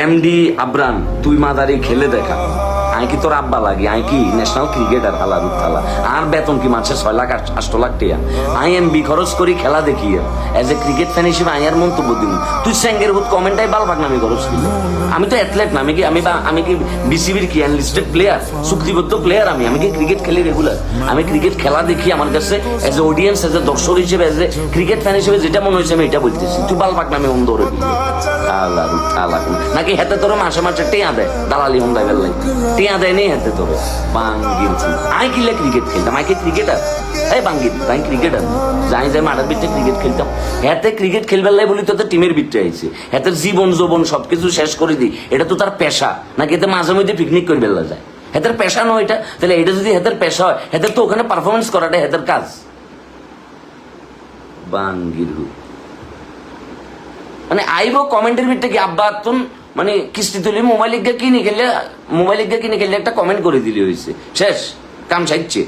MD আবরান তুই মাদারি খেলে দেখা আই কি তোর আব্বা লাগে আই কি ন্যাশনাল ক্রিকেটার হালা রুথালা আর বেতন কি মাসে 6 লাখ 8 লাখ টাকা আই এমবি খরচ করি খেলা দেখি এজ এ ক্রিকেট ফ্যান হিসেবে আই আর মন্তব্য দিন তুই স্যাঙ্গের হুত কমেন্টাই বালবাগ নামে খরচ দিল আমি তো অ্যাথলেট না আমি কি বিসিবির কি আনলিস্টেড প্লেয়ার চুক্তিবদ্ধ প্লেয়ার আমি কি ক্রিকেট খেলি রেগুলার আমি ক্রিকেট খেলা দেখি আমার কাছে as a audience as a দর্শক হিসেবে এজ এ ক্রিকেট ফ্যান হিসেবে যেটা মনে হয়েছে আমি এটা বলতেছি তুই বালবাগ নামে অন্ধ করে দিলি নাকি হেতে তোর মাসে মাসে টেয়া দেয় দালালি হন্দায় বেল্লাই টেয়া দেয় নেই হেতে তোরে বাঙ্গির আই কিলে ক্রিকেট খেলতাম আই কি ক্রিকেটার এই বাঙ্গির তাই ক্রিকেটার যাই যাই মাঠের ভিতরে ক্রিকেট খেলতাম হেতে ক্রিকেট খেলবার লাই বলি তো টিমের ভিতরে আইছে হেতে জীবন যৌবন সবকিছু শেষ করে দিই এটা তো তার পেশা নাকি এতে মাঝে মধ্যে পিকনিক করে বেলা যায় হেতের পেশা নয় এটা তাহলে এটা যদি হেতের পেশা হয় হেতের তো ওখানে পারফরমেন্স করাটা হেতের কাজ বাঙ্গির মানে আইব কমেন্টের ভিতরে কি আব্বা তুন মানে কিস্তি তুলি মোবাইল কিনে খেললে একটা কমেন্ট করে দিলি হয়েছে শেষ কাম সাইচ্ছে